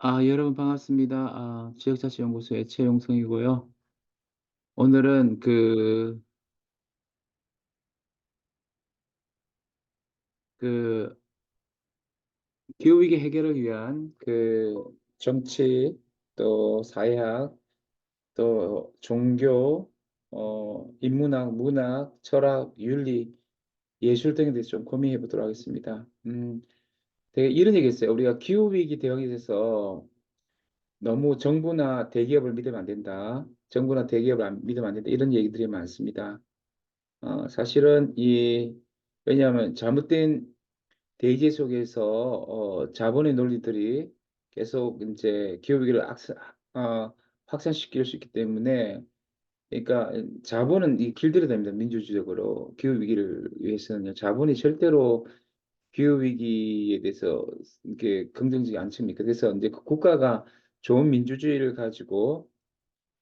여러분 반갑습니다. 지역자치연구소의 최용성이고요. 오늘은 그 기후위기 해결을 위한 정치, 또 사회학, 또 종교, 인문학, 문학, 철학, 윤리, 예술 등에 대해서 좀 고민해 보도록 하겠습니다. 되게 이런 얘기 있어요. 우리가 기후위기 대응에 대해서 너무 정부나 대기업을 믿으면 안 된다. 정부나 대기업을 믿으면 안 된다. 이런 얘기들이 많습니다. 사실은 왜냐하면 잘못된 대제 속에서 자본의 논리들이 계속 이제 기후위기를 확산시킬 수 있기 때문에, 그러니까 자본은 길들여야 됩니다. 민주주의적으로 기후위기를 위해서는요. 자본이 절대로 기후위기에 대해서 이렇게 긍정적이지 않습니까? 그래서 이제 그 국가가 좋은 민주주의를 가지고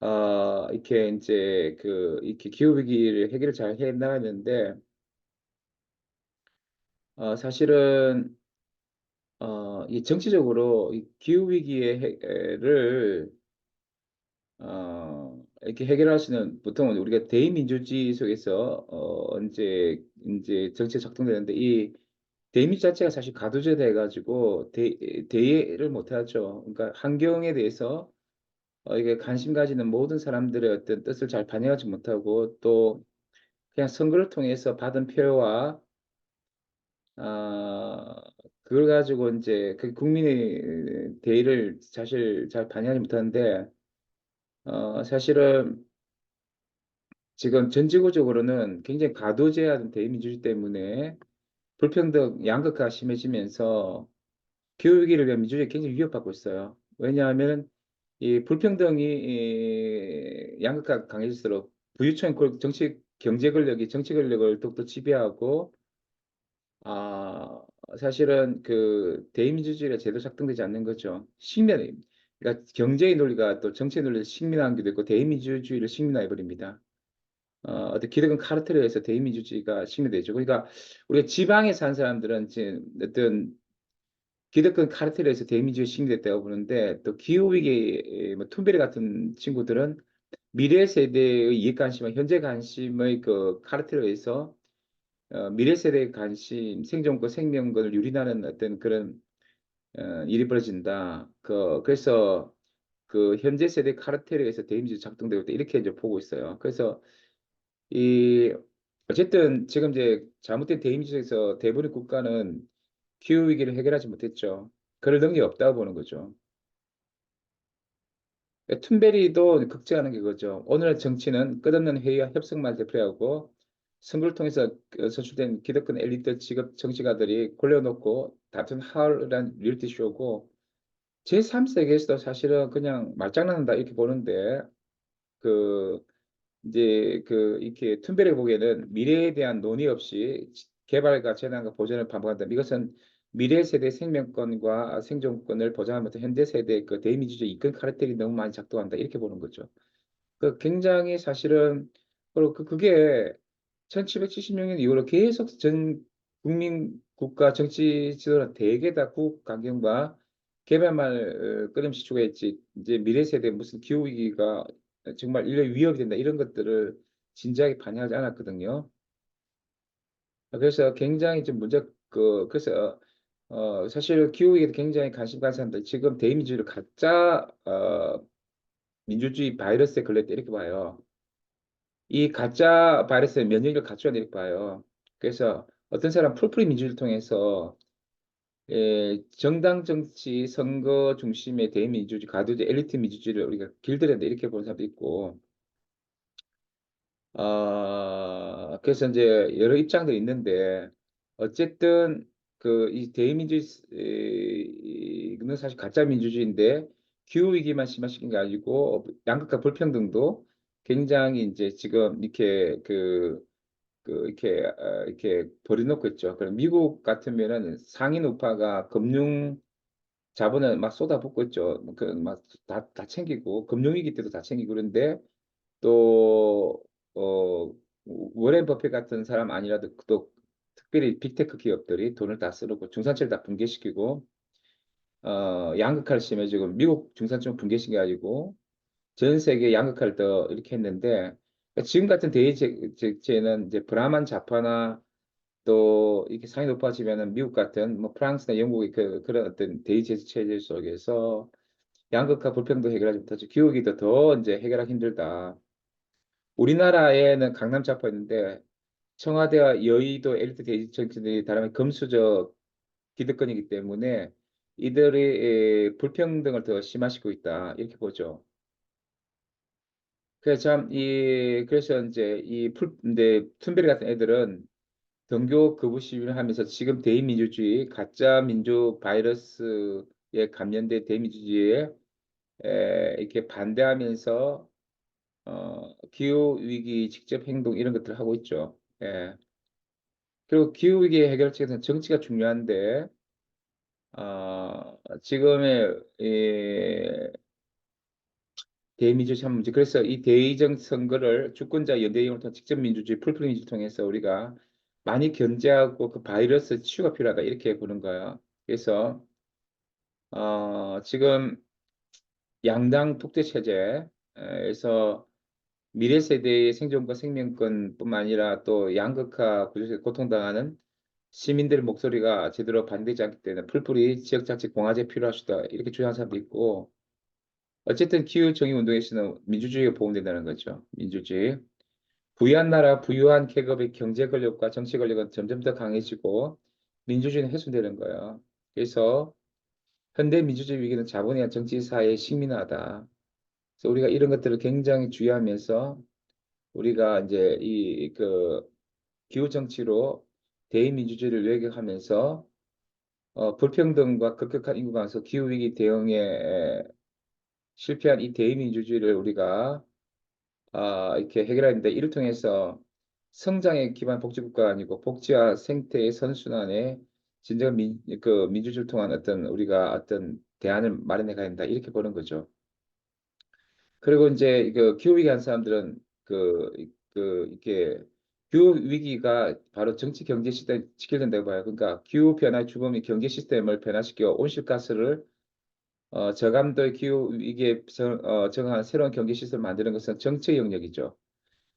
이렇게 이제 이렇게 기후위기를 해결을 잘 해 나가는데, 사실은 이 정치적으로 이 기후 위기의 해를 이렇게 해결할 수는 보통은 우리가 대의민주주의 속에서 이제 정치가 작동되는데, 이 대의민주 자체가 사실 가두제돼 가지고 대의를 못 하죠. 그러니까 환경에 대해서 이게 관심 가지는 모든 사람들의 어떤 뜻을 잘 반영하지 못하고, 또 그냥 선거를 통해서 받은 표와 아, 그걸 가지고 이제 그 국민의 대의를 사실 잘 반영하지 못하는데, 사실은 지금 전 지구적으로는 굉장히 과도제한 대의민주주의 때문에 불평등 양극화가 심해지면서 기후위기를 위한 민주주의가 굉장히 위협받고 있어요. 왜냐하면 이 불평등이 양극화가 강해질수록 부유층 경제 권력이 정치 권력을 더욱더 지배하고, 아, 사실은 대의민주주의가 제대로 작동되지 않는 거죠. 그러니까 경제의 논리가 또 정치의 논리를 식민화한 게 있고, 대의민주주의를 식민화해 버립니다. 어떤 기득권 카르텔에 의해서 대의민주주의가 식민되죠. 그러니까 우리가 지방에 산 사람들은 이제 어떤 기득권 카르텔에 의해서 대의민주주의 식민됐다고 보는데, 또 기후위기, 뭐 툰베리 같은 친구들은 미래 세대의 이익 관심과 현재 관심의 그 카르텔에 의해서 미래 세대의 관심, 생존권, 생명권을 유린하는 어떤 그런 일이 벌어진다. 그래서 그 현재 세대 카르텔에 의해서 대인민주 작동되고 있다. 이렇게 이제 보고 있어요. 그래서 이 어쨌든 지금 이제 잘못된 대인민주에서 대부분의 국가는 기후 위기를 해결하지 못했죠. 그럴 능력이 없다고 보는 거죠. 툰베리도 걱정하는 게 그거죠. 오늘의 정치는 끝없는 회의와 협상만 되풀이하고, 선거를 통해서 선출된 기득권 엘리트 직업 정치가들이 골려놓고 다툰 하울한 리얼티 쇼고, 제3세계에서도 사실은 그냥 말장난한다 이렇게 보는데, 그 이렇게 툰베리 보기에는 미래에 대한 논의 없이 개발과 재난과 보전을 반복한다. 이것은 미래 세대 생명권과 생존권을 보장하면서 현대 세대의 그 대의민주주의 이권 카르텔이 너무 많이 작동한다. 이렇게 보는 거죠. 굉장히 사실은, 그리고 그게 1776년 이후로 계속 전 국민 국가 정치 지도는 대개 다 국강경과 개발만을 끊임없이 추구했지, 이제 미래 세대 무슨 기후 위기가 정말 인類위협이 된다 이런 것들을 진지하게 반영하지 않았거든요. 그래서 굉장히 좀 그래서 사실 기후 위기에 굉장히 관심 가는 사람들 지금 대의민주주의를 가짜 민주주의 바이러스에 걸렸다 이렇게 봐요. 이 가짜 바이러스의 면역력을 갖춰야 이렇게 봐요. 그래서 어떤 사람 풀뿌리 민주주의를 통해서 정당 정치 선거 중심의 대민주주의, 가두제 엘리트 민주주의를 우리가 길들여야 돼 이렇게 보는 사람도 있고, 그래서 이제 여러 입장들이 있는데, 어쨌든 이 대의민주주의는 사실 가짜 민주주의인데, 기후 위기만 심화시킨 게 아니고 양극화 불평등도 굉장히 이제 지금 이렇게 버려놓고 있죠. 그럼 미국 같으면은 상인 우파가 금융 자본을 막 쏟아붓고 있죠. 다 챙기고, 금융위기 때도 다 챙기고, 그런데 또, 워렌 버핏 같은 사람 아니라도 또 특별히 빅테크 기업들이 돈을 다 쓰고 중산층을 다 붕괴시키고, 양극화를 심해지고 미국 중산층 붕괴신 게 아니고 전 세계 양극화를 더 이렇게 했는데 지금 같은 대의제는 이제 브라만 좌파나 또 이렇게 상이 높아지면은 미국 같은 뭐 프랑스나 영국의 그런 어떤 대의제 체제 속에서 양극화 불평등 해결하지 못하죠. 기후위기 더 이제 해결하기 힘들다. 우리나라에는 강남 좌파 있는데 청와대와 여의도 엘리트 대의정치들이 다름이 금수저 기득권이기 때문에 이들이 불평등을 더 심화시키고 있다. 이렇게 보죠. 그래서 이제 근데 툰베리 같은 애들은 등교 거부 시위를 하면서 지금 대의민주주의, 가짜 민주 바이러스에 감염된 대의민주주의에 이렇게 반대하면서 기후 위기 직접 행동 이런 것들을 하고 있죠. 예. 그리고 기후 위기 해결책에서는 정치가 중요한데 지금의 대민주주의 참 문제. 그래서 이 대의정 선거를 주권자 연대행을 통해 직접 민주주의, 풀뿌리 민주를 통해서 우리가 많이 견제하고 그 바이러스 치유가 필요하다 이렇게 보는 거예요. 그래서 지금 양당 독재 체제에서 미래 세대의 생존과 생명권뿐만 아니라 또 양극화 구조에서 고통당하는 시민들의 목소리가 제대로 반대되지 않기 때문에 풀뿌리 지역자치 공화제 필요하시다 이렇게 주장하는 사람도 있고 어쨌든 기후 정의 운동에서는 민주주의가 보험된다는 거죠. 민주주의. 부유한 나라, 부유한 계급의 경제 권력과 정치 권력은 점점 더 강해지고 민주주의는 훼손되는 거예요. 그래서 현대 민주주의 위기는 자본에 의한 정치 사회의 식민화다. 그래서 우리가 이런 것들을 굉장히 주의하면서 우리가 이제 이 그 기후 정치로 대의민주주의를 외교하면서 불평등과 급격한 인구 감소, 기후 위기 대응에 실패한 이 대의민주주의를 우리가 이렇게 해결하는데 이를 통해서 성장에 기반 복지국가가 아니고 복지와 생태의 선순환에 진정한 민주주의를 통한 어떤 우리가 어떤 대안을 마련해 가야 된다 이렇게 보는 거죠. 그리고 이제 그 기후위기 한 사람들은 이렇게 기후위기가 바로 정치 경제 시스템 지켜낸다고 봐요. 그러니까 기후변화의 주범이 경제 시스템을 변화시켜 온실가스를 저감도의 기후위기에 정한 새로운 경제 시스템을 만드는 것은 정치 영역이죠.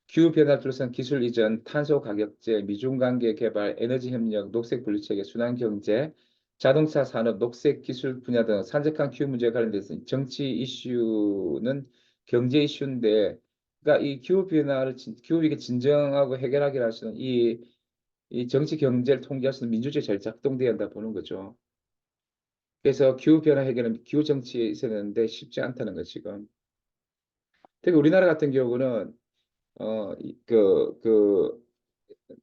기후변화를 둘러싼 기술 이전, 탄소 가격제, 미중관계 개발, 에너지 협력, 녹색 분리체계, 순환경제, 자동차 산업, 녹색 기술 분야 등 산적한 기후 문제에 관련돼서 정치 이슈는 경제 이슈인데, 그러니까 이 기후위기 진정하고 해결하기를 하시는 이 정치 경제를 통제할 수 있는 민주주의 잘 작동돼야 한다 보는 거죠. 그래서 기후변화 해결은 기후 정치에 있어야 되는데 쉽지 않다는 거 지금. 특히 우리나라 같은 경우는 그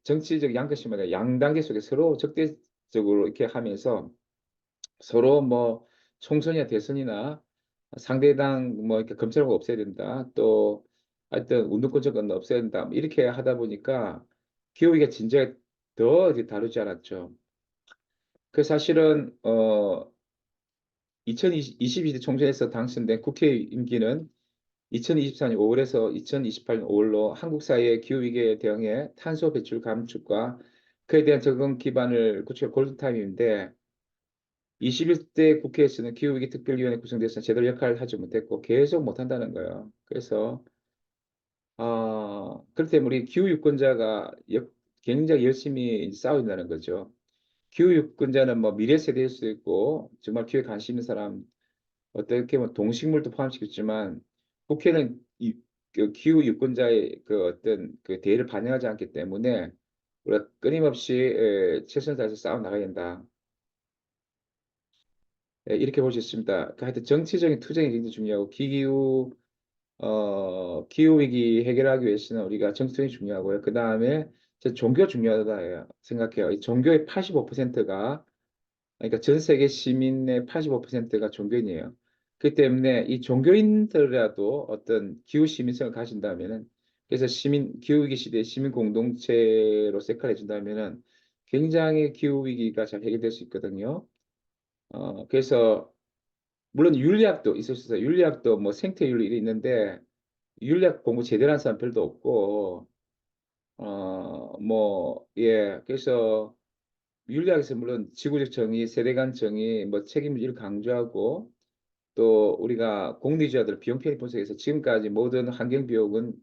정치적 양극심을 양단계 속에 서로 적대적으로 이렇게 하면서 서로 뭐 총선이나 대선이나 상대당 뭐 이렇게 검찰하고 없애야 된다. 또 하여튼 운동권 정권 없애야 된다. 뭐 이렇게 하다 보니까 기후위기가 진작에 더 이제 다루지 않았죠. 그 사실은 2022년 총선에서 당선된 국회 임기는 2024년 5월에서 2028년 5월로 한국 사회의 기후위기에 대응해 탄소 배출 감축과 그에 대한 적응 기반을 구축할 골든타임인데 21대 국회에서는 기후위기 특별위원회 구성돼서 제대로 역할을 하지 못했고 계속 못한다는 거예요. 그래서 그렇기 때문에 우리 기후유권자가 굉장히 열심히 싸운다는 거죠. 기후유권자는 뭐 미래 세대일 수도 있고 정말 기후에 관심 있는 사람 어떻게 보면 동식물도 포함시켰지만 국회는 그 기후 유권자의 그 어떤 그 대의를 반영하지 않기 때문에 우리가 끊임없이 최선을 다해서 싸워 나가야 된다. 이렇게 볼 수 있습니다. 하여튼 정치적인 투쟁이 굉장히 중요하고 기후 위기 해결하기 위해서는 우리가 정치적이 중요하고요. 그 다음에 종교 중요하다 생각해요. 이 종교의 85%가 그러니까 전 세계 시민의 85%가 종교인이에요. 그렇기 때문에 이 종교인들이라도 어떤 기후 시민성을 가진다면은 그래서 기후 위기 시대에 시민 공동체로서 역할을 해준다면은 굉장히 기후 위기가 잘 해결될 수 있거든요. 그래서 물론 윤리학도 있을 수 있어요. 윤리학도 뭐 생태윤리 있는데 윤리학 공부 제대로 한 사람 별도 없고 뭐 예. 그래서 윤리학에서 물론 지구적 정의, 세대 간 정의, 뭐 책임을 강조하고 또 우리가 공리주의자들 비용 편익 분석에서 지금까지 모든 환경 비용은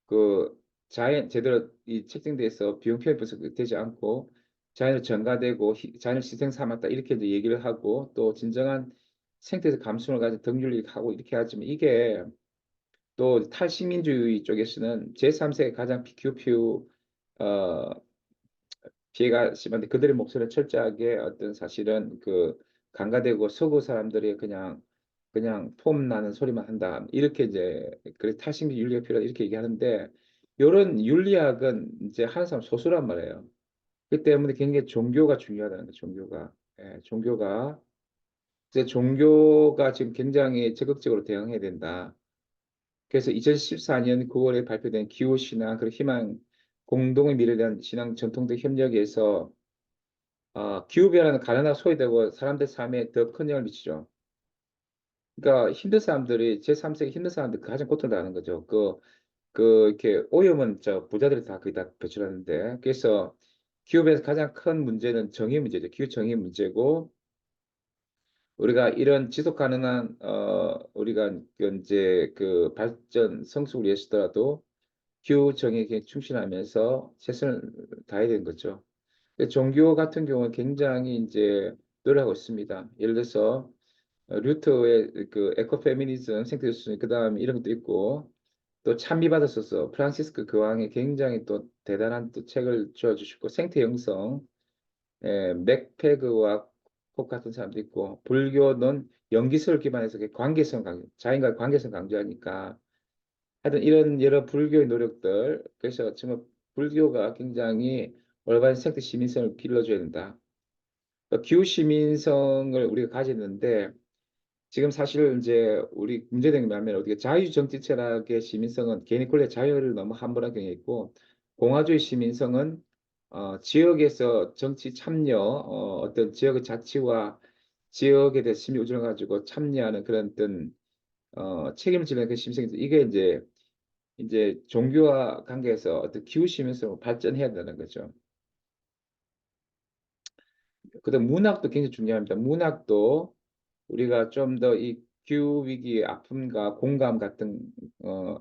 그 자연 제대로 이 책정돼서 비용 편익 분석되지 않고 자연을 전가되고 자연을 희생 삼았다 이렇게 이제 얘기를 하고 또 진정한 생태에서 감수성을 가진 덕률을 하고 이렇게 하지만 이게 또 탈식민주의 쪽에서는 제3세의 가장 피규피우 어, 피해가 심한데 그들의 목소리를 철저하게 어떤 사실은 그 강가되고 서구 사람들이 그냥 폼 나는 소리만 한다 이렇게 이제 그래 탈식민 윤리가 필요하다 이렇게 얘기하는데 이런 윤리학은 이제 하는 사람 소수란 말이에요. 그 때문에 굉장히 종교가 중요하다는 거예요. 종교가 종교가 이제 종교가 지금 굉장히 적극적으로 대응해야 된다. 그래서 2014년 9월에 발표된 기호신앙 그리고 희망 공동의 미래에 대한 신앙 전통적 협력에서 기후변화는 가난하고 소외되고 사람들 삶에 더 큰 영향을 미치죠. 그러니까 힘든 사람들이 제3세기 힘든 사람들 가장 고통당하는 거죠. 이렇게 오염은 저 부자들이 다 거의 다 배출하는데 그래서 기후변에서 가장 큰 문제는 정의 문제죠. 기후 정의 문제고 우리가 이런 지속 가능한 우리가 이제 그 발전 성숙을 위해서라도 기후 정의에 충실하면서 최선을 다해야 되는 거죠. 종교 같은 경우는 굉장히 이제 노력하고 있습니다. 예를 들어서 루터의 그 에코페미니즘 생태주의 그다음에 이런 것도 있고 또 찬미받았어서 프란시스코 교황이 굉장히 또 대단한 또 책을 지어주시고 생태 영성 맥페그와 콕 같은 사람도 있고 불교는 연기설을 기반해서 관계성 강조, 자연과의 관계성 강조하니까 하여튼 이런 여러 불교의 노력들 그래서 정말 불교가 굉장히 올바른 생태 시민성을 길러줘야 된다. 기후 시민성을 우리가 가졌는데 지금 사실 이제 우리 문제된 게 뭐냐면 어떻게 자유주의 정치 철학의 시민성은 개인의 권리 자유를 너무 함몰한 경향이 있고 공화주의 시민성은 지역에서 정치 참여 어떤 지역의 자치와 지역에 대해서 심히 의존해 가지고 참여하는 그런 어떤 책임을 지는 그 시민성이 이게 이제 종교와 관계에서 어떤 기후 시민성으로 발전해야 된다는 거죠. 그다음 문학도 굉장히 중요합니다. 문학도 우리가 좀 더 이 기후 위기의 아픔과 공감 같은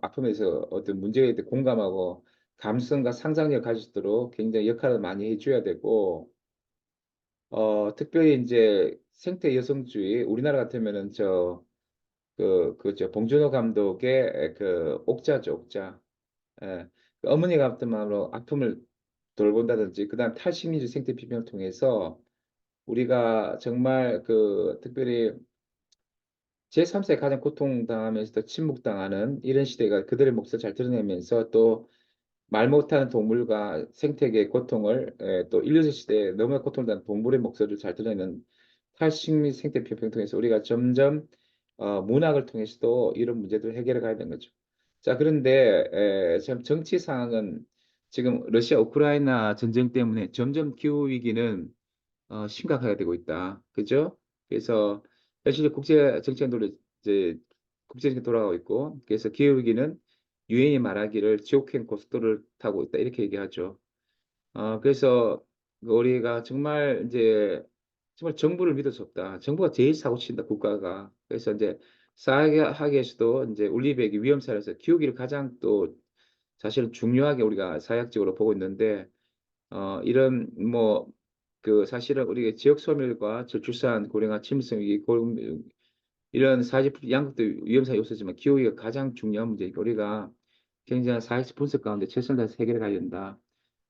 아픔에서 어떤 문제에 대해 공감하고 감성과 상상력을 가질 수 있도록 굉장히 역할을 많이 해줘야 되고 특별히 이제 생태 여성주의 우리나라 같으면은 저 봉준호 감독의 그 옥자죠 옥자 예. 그 어머니 같은 마음으로 아픔을 돌본다든지 그다음 탈식민지 생태 비평을 통해서 우리가 정말 그 특별히 제3세 가장 고통당하면서도 침묵당하는 이런 시대가 그들의 몫을 잘 드러내면서 또 말 못하는 동물과 생태계의 고통을 또 인류적 시대에 너무나 고통당하는 동물의 목소리를 잘 드러내는 탈식미 생태 비평을 통해서 우리가 점점 문학을 통해서도 이런 문제들을 해결해 가야 되는 거죠. 자, 그런데 참 정치 상황은 지금 러시아 우크라이나 전쟁 때문에 점점 기후 위기는 심각하게 되고 있다. 그죠? 그래서 현실 국제 정치관으로 이제 국제적인 돌아가고 있고, 그래서 기후위기는 유엔이 말하기를 지옥행 고속도로를 타고 있다. 이렇게 얘기하죠. 그래서 우리가 정말 이제 정말 정부를 믿을 수 없다. 정부가 제일 사고 친다, 국가가. 그래서 이제 사회학에서도 이제 울리백이 위험사에서 기후위기를 가장 또 사실은 중요하게 우리가 사회학적으로 보고 있는데, 이런 뭐 그 사실은 우리가 지역 소멸과 저출산, 고령화, 침성 위기, 이런 사회적 양극도 위험사 요소지만 기후위기가 가장 중요한 문제니까 우리가 굉장한 사회적 분석 가운데 최선을 다해서 해결해 가야 된다.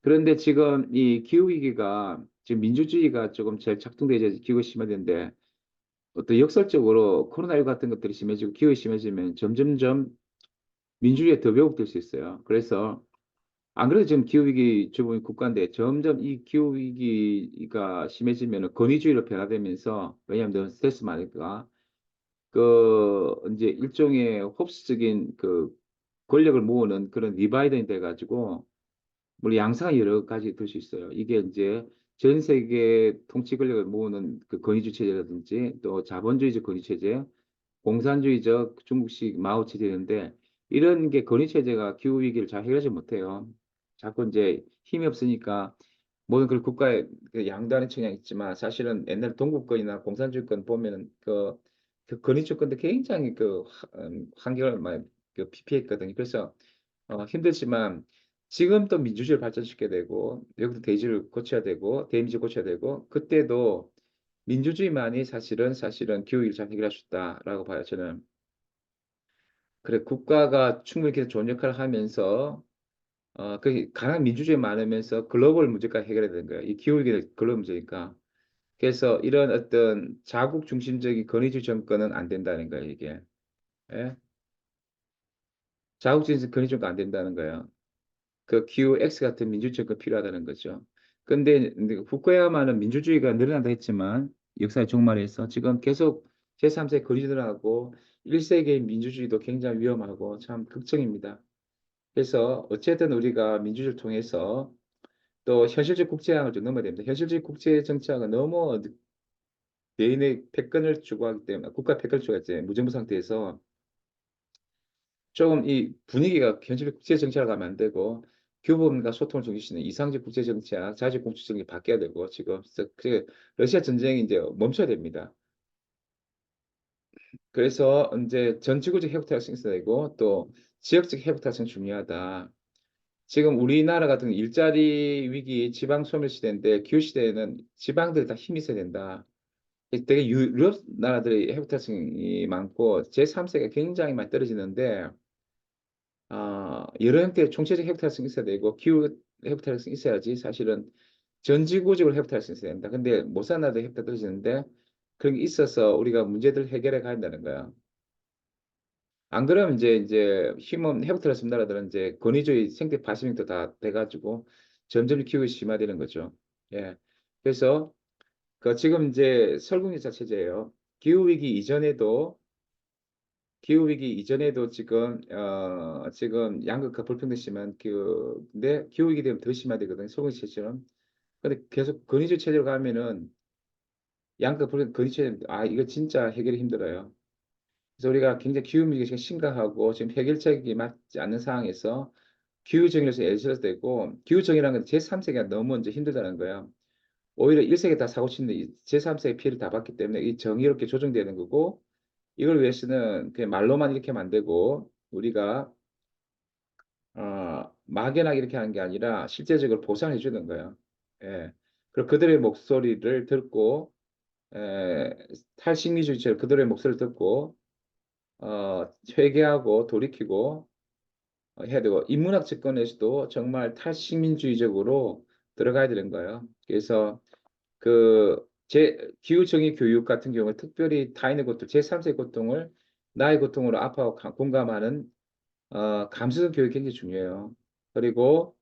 그런데 지금 이 기후위기가 지금 민주주의가 조금 잘 작동돼야지 기후가 심해지는데 어떤 역설적으로 코로나19 같은 것들이 심해지고 기후가 심해지면 점점점 민주주의에 더 왜곡될 수 있어요. 그래서 안 그래도 지금 기후위기 주범이 국가인데 점점 이 기후위기가 심해지면 권위주의로 변화되면서 왜냐하면 스트레스 많으니까 이제 일종의 홉스적인 그 권력을 모으는 그런 디바이던이 돼가지고 물론 양상이 여러 가지 될 수 있어요. 이게 이제 전 세계 통치 권력을 모으는 그 권위주의 체제라든지 또 자본주의적 권위 체제, 공산주의적 중국식 마오 체제인데 이런 게 권위 체제가 기후 위기를 잘 해결하지 못해요. 자꾸 이제 힘이 없으니까 모든 그 국가의 그 양다른 측량이 있지만 사실은 옛날 동구권이나 공산주의권 보면은 그 권위주권도 굉장히 환경을 많이 피폐했거든요. 그래서 힘들지만 지금 또 민주주의를 발전시켜야 되고 여기도 대의지를 고쳐야 되고 대의미를 고쳐야 되고 그때도 민주주의만이 사실은 기후위기를 잘 해결할 수 있다라고 봐요. 저는 그래 국가가 충분히 계속 좋은 역할을 하면서 그 강한 민주주의 많으면서 글로벌 문제까지 해결해야 되는 거예요. 이 기후위기는 글로벌 문제니까. 그래서 이런 어떤 자국 중심적인 권위주의 정권은 안 된다는 거예요, 이게. 예? 자국 중심 권위주의 정권 안 된다는 거예요. 그 QX 같은 민주주의 정권 필요하다는 거죠. 근데 후쿠야마는 민주주의가 늘어난다 했지만 역사의 종말에서 지금 계속 제3세 거리들하고 1세기의 민주주의도 굉장히 위험하고 참 걱정입니다. 그래서 어쨌든 우리가 민주주의를 통해서 또 현실적 국제항을 좀 넘어야 됩니다. 현실적 국제 정치학은 너무 개인의 패권을 추구하기 때문에 국가 패권을 추구하기 때문에 무정부 상태에서 조금 이 분위기가 현실 국제 정치로 가면 안 되고 규범과 소통을 중시하는 이상적 국제 정치학, 자주 공식 정치 바뀌어야 되고 지금 그 러시아 전쟁이 이제 멈춰야 됩니다. 그래서 이제 전 지구적 회복 달성이 있어야 되고 또 지역적 회복 달성이 중요하다. 지금 우리나라 같은 일자리 위기, 지방 소멸 시대인데 기후 시대에는 지방들이 다 힘이 있어야 된다. 되게 유럽 나라들이 회복 달성이 많고 제3세가 굉장히 많이 떨어지는데 여러 형태의 총체적 회복 달성이 있어야 되고 기후 회복 달성이 있어야지 사실은 전지구적으로 회복 달성이 있어야 된다. 근데 못 사는 나라도 회복 떨어지는데 그런 게 있어서 우리가 문제들 해결해 가야 된다는 거야. 안 그러면 이제 힘은 회복 달성 나라들은 이제 권위주의 생태 파시민도 다 돼가지고 점점 기후가 심화되는 거죠. 예. 그래서 그 지금 이제 설국열차 체제예요. 기후 위기 이전에도 지금 양극화 불평등 심한 근데 기후 위기 되면 더 심화되거든요. 설국열차처럼. 근데 계속 근위주 체제로 가면은 양극화 불평등 근위주 체제 이거 진짜 해결이 힘들어요. 그래서 우리가 굉장히 기후 위기가 지금 심각하고 지금 해결책이 맞지 않는 상황에서 기후 정의로서 애써야 되고 기후 정의라는 건 제3세계가 너무 이제 힘들다는 거예요. 오히려 1세기 다 사고 치는데 제3세계 피해를 다 봤기 때문에 이 정의롭게 조정되는 거고 이걸 위해서는 그냥 말로만 이렇게 만들고 우리가 막연하게 이렇게 하는 게 아니라 실제적으로 보상해 주는 거예요. 예. 그리고 그들의 목소리를 듣고 탈식미주의처럼 그들의 목소리를 듣고 회개하고 돌이키고 해야 되고 인문학 접근에서도 정말 탈식민주의적으로 들어가야 되는 거예요. 그래서 기후정의 교육 같은 경우에 특별히 타인의 고통, 제3세 고통을 나의 고통으로 아파하고 공감하는 감수성 교육이 굉장히 중요해요. 그리고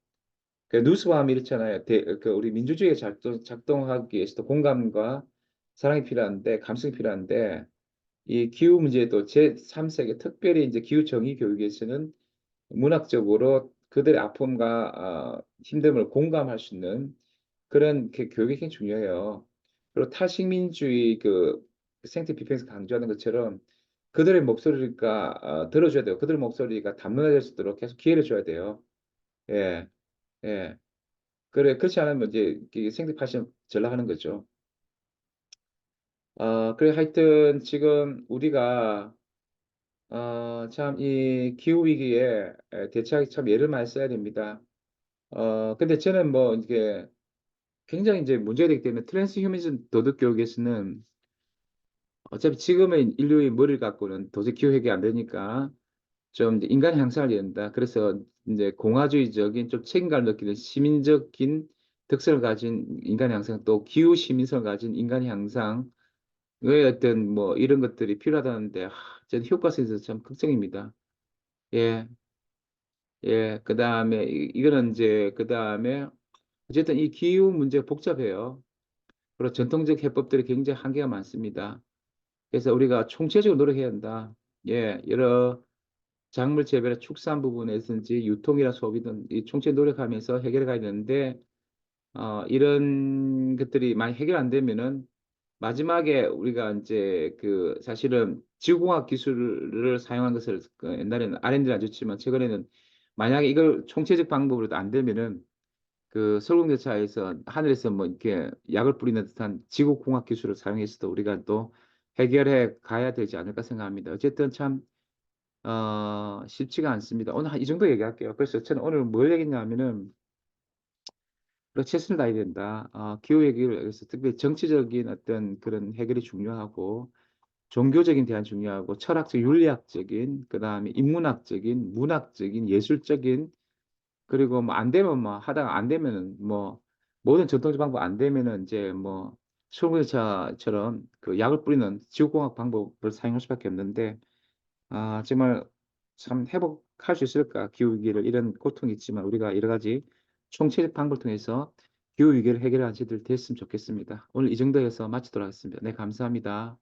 그 누스바움이 이렇잖아요. 우리 민주주의가 작동하기 위해서도 공감과 사랑이 필요한데, 감성이 필요한데, 이 기후 문제도 제3세계 특별히 이제 기후 정의 교육에서는 문학적으로 그들의 아픔과 힘듦을 공감할 수 있는 그런 교육이 굉장히 중요해요. 그리고 탈식민주의 생태 비평에서 강조하는 것처럼 그들의 목소리가 들어줘야 돼요. 그들의 목소리가 담론화될 수 있도록 계속 기회를 줘야 돼요. 예, 예. 그렇지 않으면 이제 생태 파신 전락하는 거죠. 그래 하여튼 지금 우리가 참 이 기후 위기에 대처하기 참 예를 많이 써야 됩니다. 근데 저는 뭐 이게 굉장히 이제 문제가 되기 때문에 트랜스 휴머니즘 도덕 교육에서는 어차피 지금의 인류의 머리를 갖고는 도저히 기후 해결이 안 되니까 좀 이제 인간 향상을 된다. 그래서 이제 공화주의적인 좀 책임감을 느끼는 시민적인 특성을 가진 인간 향상 또 기후 시민성을 가진 인간 향상의 어떤 뭐 이런 것들이 필요하다는데 저는 효과성에 있어서 참 걱정입니다. 예, 예. 그다음에 이거는 이제 그다음에 어쨌든 이 기후 문제가 복잡해요. 그리고 전통적 해법들이 굉장히 한계가 많습니다. 그래서 우리가 총체적으로 노력해야 한다. 예, 여러 작물 재배나 축산 부분에서든지 유통이나 소비든 이 총체 노력하면서 해결해 가야 되는데 이런 것들이 많이 해결 안 되면은 마지막에 우리가 이제 사실은 지구공학 기술을 사용한 것을 옛날에는 R&D는 안 좋지만 최근에는 만약에 이걸 총체적 방법으로도 안 되면은 그 설국열차에서 하늘에서 뭐 이렇게 약을 뿌리는 듯한 지구공학 기술을 사용해서도 우리가 또 해결해 가야 되지 않을까 생각합니다. 어쨌든 참 쉽지가 않습니다. 오늘 한 이 정도 얘기할게요. 그래서 저는 오늘 뭘 얘기했냐면은 최선을 다해야 된다. 기후 얘기를 해서 특별히 정치적인 어떤 그런 해결이 중요하고 종교적인 대안 중요하고 철학적, 윤리학적인, 그다음에 인문학적인, 문학적인, 예술적인 그리고 뭐 안 되면 뭐 하다가 안 되면은 뭐 모든 전통적 방법 안 되면은 이제 뭐 설국열차처럼 그 약을 뿌리는 지구공학 방법을 사용할 수밖에 없는데 정말 참 회복할 수 있을까? 기후 위기를 이런 고통이 있지만 우리가 여러 가지 총체적 방법을 통해서 기후 위기를 해결하는 시들 됐으면 좋겠습니다. 오늘 이 정도에서 마치도록 하겠습니다. 네, 감사합니다.